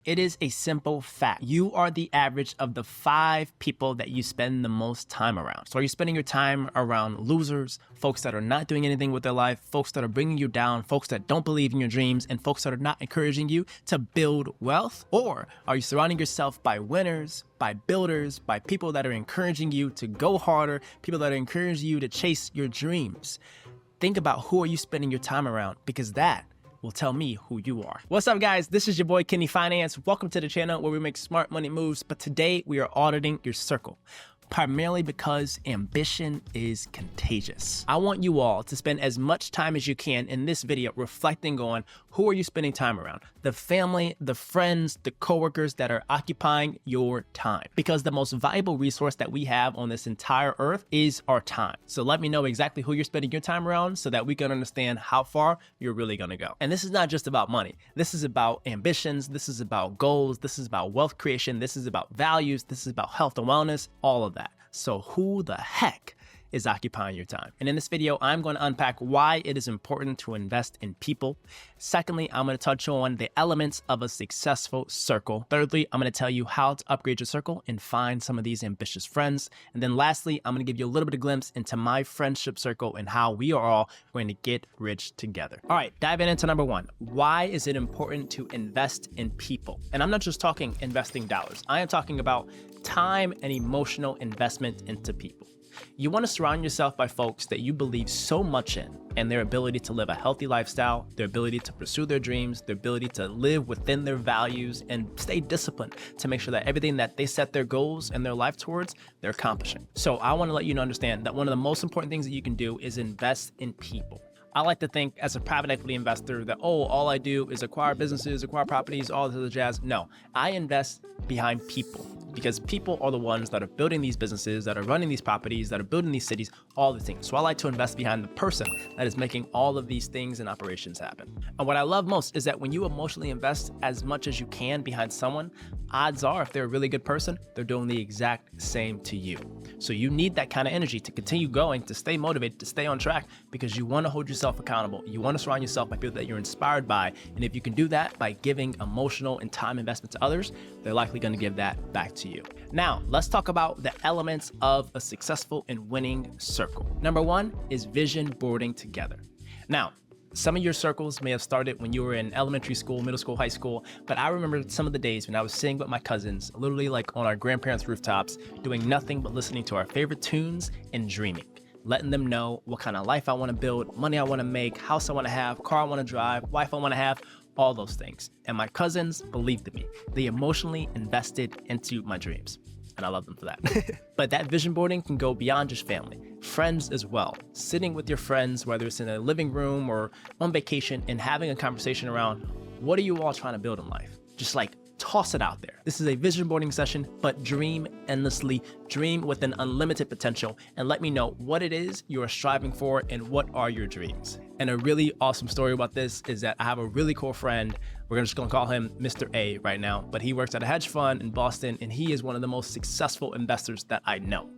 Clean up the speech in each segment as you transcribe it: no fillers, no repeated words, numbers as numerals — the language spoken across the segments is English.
It is a simple fact. You are the average of the 5 people that you spend the most time around. So are you spending your time around losers, folks that are not doing anything with their life, folks that are bringing you down, folks that don't believe in your dreams, and folks that are not encouraging you to build wealth? Or are you surrounding yourself by winners, by builders, by people that are encouraging you to go harder, people that are encouraging you to chase your dreams? Think about who are you spending your time around, because that will tell me who you are. What's up, guys? This is your boy, Kenny Finance. Welcome to the channel where we make smart money moves, but today we are auditing your circle, primarily because ambition is contagious. I want you all to spend as much time as you can in this video reflecting on who are you spending time around, the family, the friends, the coworkers that are occupying your time, because the most valuable resource that we have on this entire earth is our time. So let me know exactly who you're spending your time around so that we can understand how far you're really gonna go. And this is not just about money. This is about ambitions. This is about goals. This is about wealth creation. This is about values. This is about health and wellness, all of that. So who the heck is occupying your time? And in this video, I'm going to unpack why it is important to invest in people. Secondly, I'm going to touch on the elements of a successful circle. Thirdly, I'm going to tell you how to upgrade your circle and find some of these ambitious friends. And then lastly, I'm going to give you a little bit of glimpse into my friendship circle and how we are all going to get rich together. All right, diving into number 1. Why is it important to invest in people? And I'm not just talking investing dollars. I am talking about time and emotional investment into people. You want to surround yourself by folks that you believe so much in and their ability to live a healthy lifestyle, their ability to pursue their dreams, their ability to live within their values and stay disciplined to make sure that everything that they set their goals and their life towards, they're accomplishing. So I want to let you understand that one of the most important things that you can do is invest in people. I like to think as a private equity investor that, oh, all I do is acquire businesses, acquire properties, all this other jazz. No, I invest behind people, because people are the ones that are building these businesses, that are running these properties, that are building these cities, all the things. So I like to invest behind the person that is making all of these things and operations happen. And what I love most is that when you emotionally invest as much as you can behind someone, odds are if they're a really good person, they're doing the exact same to you. So you need that kind of energy to continue going, to stay motivated, to stay on track, because you want to hold yourself accountable. You want to surround yourself by people that you're inspired by. And if you can do that by giving emotional and time investment to others, they're likely going to give that back to you. Now, let's talk about the elements of a successful and winning circle. Number 1 is vision boarding together. Now, some of your circles may have started when you were in elementary school, middle school, high school, but I remember some of the days when I was sitting with my cousins, literally like on our grandparents' rooftops, doing nothing but listening to our favorite tunes and dreaming, letting them know what kind of life I want to build, money I want to make, house I want to have, car I want to drive, wife I want to have, all those things. And my cousins believed in me. They emotionally invested into my dreams. And I love them for that. But that vision boarding can go beyond just family, friends as well. Sitting with your friends, whether it's in a living room or on vacation, and having a conversation around what are you all trying to build in life? Just like toss it out there. This is a vision boarding session, but dream endlessly, dream with an unlimited potential, and let me know what it is you are striving for and what are your dreams. And a really awesome story about this is that I have a really cool friend. We're just gonna call him Mr. A right now, but he works at a hedge fund in Boston, and he is one of the most successful investors that I know.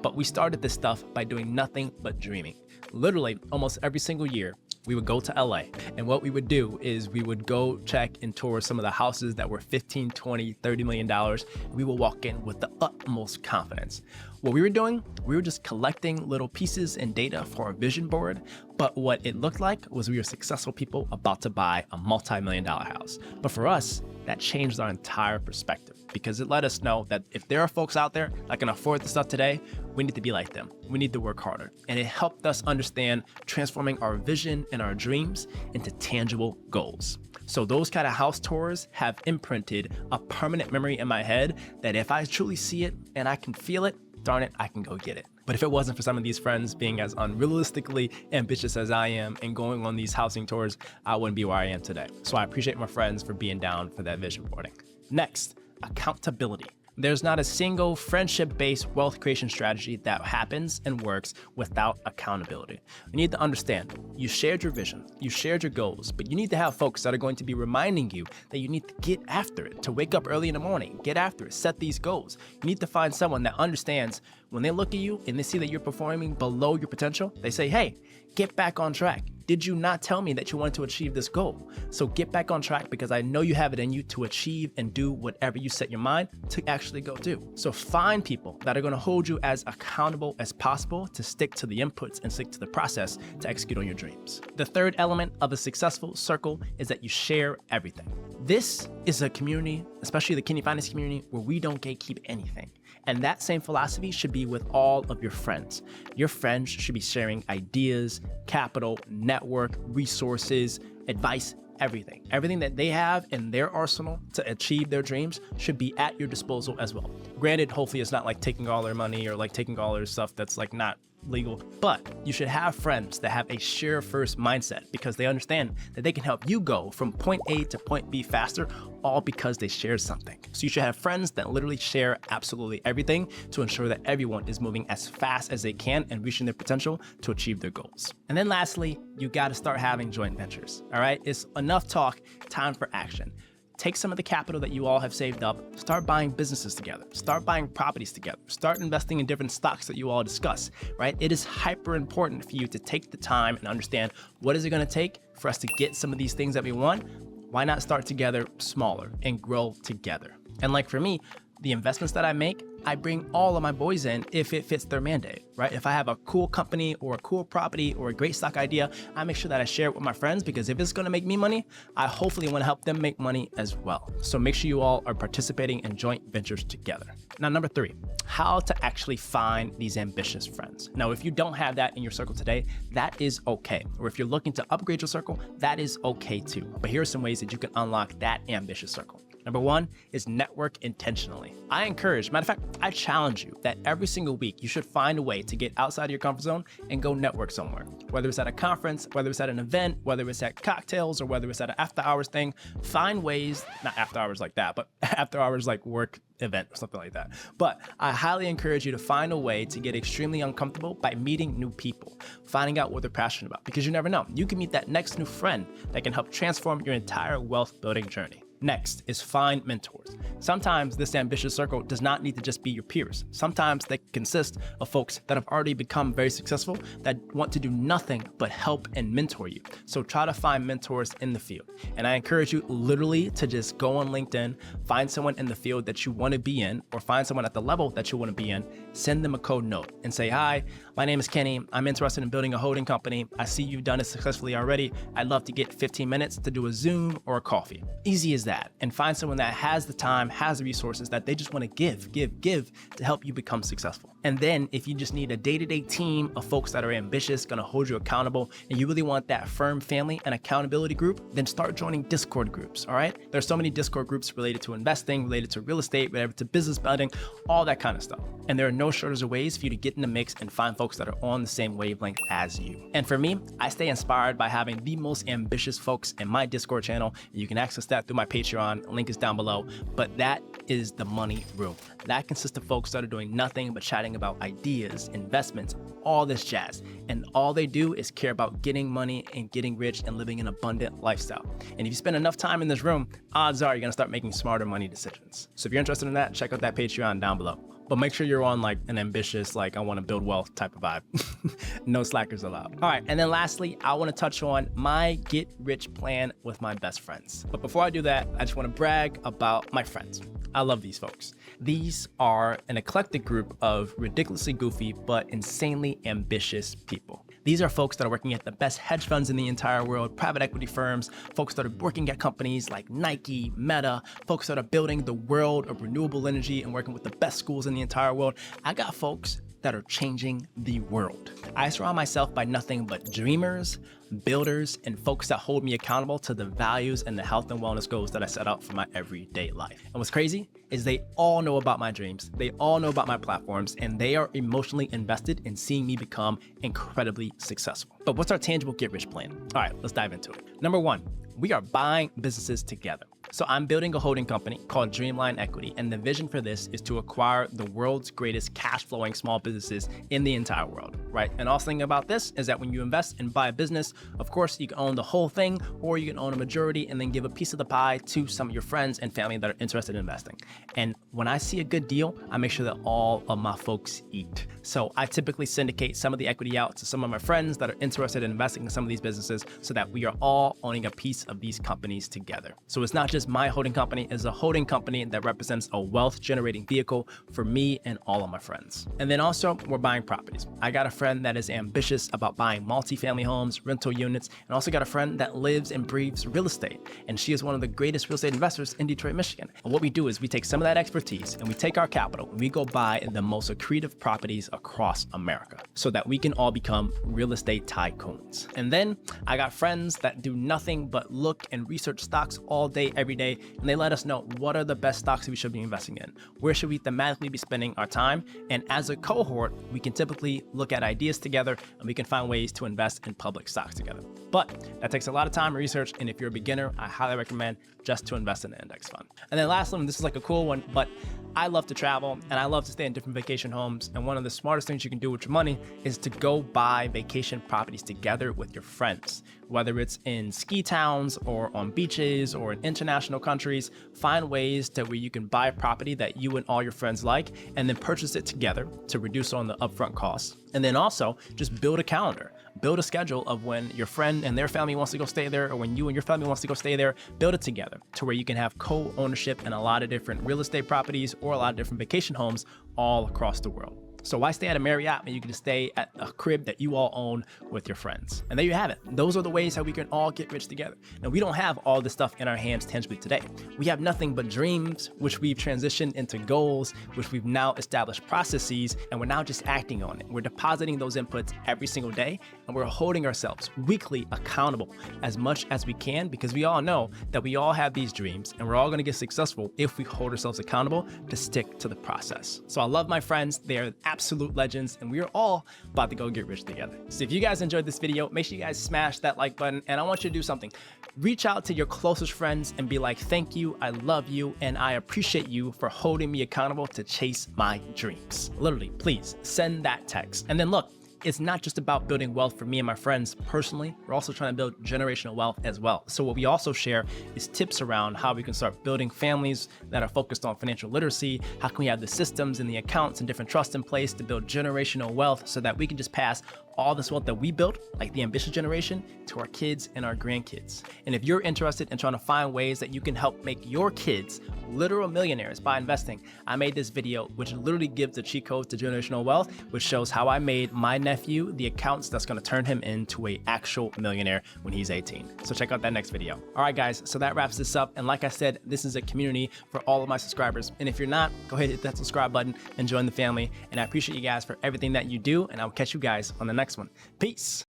But we started this stuff by doing nothing but dreaming. Literally, almost every single year, we would go to LA, and what we would do is we would go check and tour some of the houses that were $15, $20, $30 million. We would walk in with the utmost confidence. What we were doing, we were just collecting little pieces and data for our vision board, but what it looked like was we were successful people about to buy a multi-million-dollar house. But for us, that changed our entire perspective, because it let us know that if there are folks out there that can afford this stuff today, we need to be like them. We need to work harder. And it helped us understand transforming our vision and our dreams into tangible goals. So those kind of house tours have imprinted a permanent memory in my head that if I truly see it and I can feel it, darn it, I can go get it. But if it wasn't for some of these friends being as unrealistically ambitious as I am and going on these housing tours, I wouldn't be where I am today. So I appreciate my friends for being down for that vision boarding. Next, accountability. There's not a single friendship-based wealth creation strategy that happens and works without accountability. You need to understand, you shared your vision, you shared your goals, but you need to have folks that are going to be reminding you that you need to get after it, to wake up early in the morning, get after it, set these goals. You need to find someone that understands when they look at you and they see that you're performing below your potential, they say, hey, get back on track. Did you not tell me that you wanted to achieve this goal? So get back on track, because I know you have it in you to achieve and do whatever you set your mind to actually go do. So find people that are going to hold you as accountable as possible to stick to the inputs and stick to the process to execute on your dreams. The third element of a successful circle is that you share everything. This is a community, especially the Kidney Finance community, where we don't gatekeep anything. And that same philosophy should be with all of your friends. Your friends should be sharing ideas, capital, network, resources, advice, everything. Everything that they have in their arsenal to achieve their dreams should be at your disposal as well. Granted, hopefully it's not like taking all their money or like taking all their stuff that's like not legal, but you should have friends that have a share first mindset, because they understand that they can help you go from point A to point B faster, all because they share something. So you should have friends that literally share absolutely everything to ensure that everyone is moving as fast as they can and reaching their potential to achieve their goals. And then lastly, you got to start having joint ventures. All right, it's enough talk, time for action. Take some of the capital that you all have saved up, start buying businesses together, start buying properties together, start investing in different stocks that you all discuss, right? It is hyper important for you to take the time and understand what is it going to take for us to get some of these things that we want. Why not start together smaller and grow together? And like for me, the investments that I make, I bring all of my boys in if it fits their mandate, right? If I have a cool company or a cool property or a great stock idea, I make sure that I share it with my friends, because if it's going to make me money, I hopefully want to help them make money as well. So make sure you all are participating in joint ventures together. Now, number 3, how to actually find these ambitious friends. Now, if you don't have that in your circle today, that is okay. Or if you're looking to upgrade your circle, that is okay too. But here are some ways that you can unlock that ambitious circle. Number 1 is network intentionally. I encourage, matter of fact, I challenge you that every single week you should find a way to get outside of your comfort zone and go network somewhere. Whether it's at a conference, whether it's at an event, whether it's at cocktails, or whether it's at an after hours thing, find ways, not after hours like that, but after hours like work event or something like that. But I highly encourage you to find a way to get extremely uncomfortable by meeting new people, finding out what they're passionate about, because you never know. You can meet that next new friend that can help transform your entire wealth building journey. Next is find mentors. Sometimes this ambitious circle does not need to just be your peers. Sometimes they consist of folks that have already become very successful that want to do nothing but help and mentor you. So try to find mentors in the field. And I encourage you literally to just go on LinkedIn, find someone in the field that you want to be in, or find someone at the level that you want to be in, send them a code note and say, "Hi, my name is Kenny. I'm interested in building a holding company. I see you've done it successfully already. I'd love to get 15 minutes to do a Zoom or a coffee." Easy as that. And find someone that has the time, has the resources that they just want to give to help you become successful. And then if you just need a day-to-day team of folks that are ambitious, going to hold you accountable, and you really want that firm family and accountability group, then start joining Discord groups, all right? There's so many Discord groups related to investing, related to real estate, related to business building, all that kind of stuff. And there are no shortage of ways for you to get in the mix and find folks that are on the same wavelength as you. And for me, I stay inspired by having the most ambitious folks in my Discord channel. You can access that through my Patreon. Link is down below. But that is the money room. That consists of folks that are doing nothing but chatting about ideas, investments, all this jazz. And all they do is care about getting money and getting rich and living an abundant lifestyle. And if you spend enough time in this room, odds are you're going to start making smarter money decisions. So if you're interested in that, check out that Patreon down below. But make sure you're on like an ambitious, like I want to build wealth type of vibe. No slackers allowed. All right. And then lastly, I want to touch on my get rich plan with my best friends. But before I do that, I just want to brag about my friends. I love these folks. These are an eclectic group of ridiculously goofy, but insanely ambitious people. These are folks that are working at the best hedge funds in the entire world, private equity firms, folks that are working at companies like Nike, Meta, folks that are building the world of renewable energy and working with the best schools in the entire world. I got folks that are changing the world. I surround myself by nothing but dreamers, builders, and folks that hold me accountable to the values and the health and wellness goals that I set out for my everyday life. And what's crazy is they all know about my dreams, they all know about my platforms, and they are emotionally invested in seeing me become incredibly successful. But what's our tangible get rich plan? All right, let's dive into it. Number 1, we are buying businesses together. So I'm building a holding company called Dreamline Equity, and the vision for this is to acquire the world's greatest cash flowing small businesses in the entire world, right? And also thing about this is that when you invest and buy a business, of course, you can own the whole thing, or you can own a majority and then give a piece of the pie to some of your friends and family that are interested in investing. And when I see a good deal, I make sure that all of my folks eat. So I typically syndicate some of the equity out to some of my friends that are interested in investing in some of these businesses so that we are all owning a piece of these companies together. So it's not just my holding company, it's a holding company that represents a wealth generating vehicle for me and all of my friends. And then also we're buying properties. I got a friend that is ambitious about buying multifamily homes, rental units, and also got a friend that lives and breathes real estate. And she is one of the greatest real estate investors in Detroit, Michigan. And what we do is we take some of that expertise and we take our capital and we go buy the most accretive properties across America so that we can all become real estate tycoons. And then I got friends that do nothing but look and research stocks all day, every day, and they let us know what are the best stocks we should be investing in, where should we thematically be spending our time, and as a cohort, we can typically look at ideas together and we can find ways to invest in public stocks together. But that takes a lot of time and research, and if you're a beginner, I highly recommend just to invest in an index fund. And then last one, this is like a cool one, but I love to travel and I love to stay in different vacation homes. And one of the smartest things you can do with your money is to go buy vacation properties together with your friends, whether it's in ski towns or on beaches or in international countries. Find ways to where you can buy a property that you and all your friends like and then purchase it together to reduce on the upfront costs. And then also just build a calendar, build a schedule of when your friend and their family wants to go stay there, or when you and your family wants to go stay there. Build it together to where you can have co-ownership in a lot of different real estate properties or a lot of different vacation homes all across the world. So why stay at a Marriott when you can stay at a crib that you all own with your friends? And there you have it. Those are the ways how we can all get rich together. Now, we don't have all this stuff in our hands tangibly today. We have nothing but dreams, which we've transitioned into goals, which we've now established processes, and we're now just acting on it. We're depositing those inputs every single day, and we're holding ourselves weekly accountable as much as we can, because we all know that we all have these dreams, and we're all going to get successful if we hold ourselves accountable to stick to the process. So I love my friends. They are absolute legends, and we are all about to go get rich together. So if you guys enjoyed this video, make sure you guys smash that like button, and I want you to do something. Reach out to your closest friends and be like, thank you, I love you, and I appreciate you for holding me accountable to chase my dreams. Literally, please send that text. And then look, it's not just about building wealth for me and my friends personally. We're also trying to build generational wealth as well. So what we also share is tips around how we can start building families that are focused on financial literacy. How can we have the systems and the accounts and different trusts in place to build generational wealth so that we can just pass all this wealth that we built, like the ambitious generation, to our kids and our grandkids. And if you're interested in trying to find ways that you can help make your kids literal millionaires by investing, I made this video which literally gives the cheat code to generational wealth, which shows how I made my nephew the accounts that's gonna turn him into an actual millionaire when he's 18. So check out that next video. All right, guys, so that wraps this up. And like I said, this is a community for all of my subscribers. And if you're not, go ahead and hit that subscribe button and join the family. And I appreciate you guys for everything that you do. And I'll catch you guys on the next one. Peace.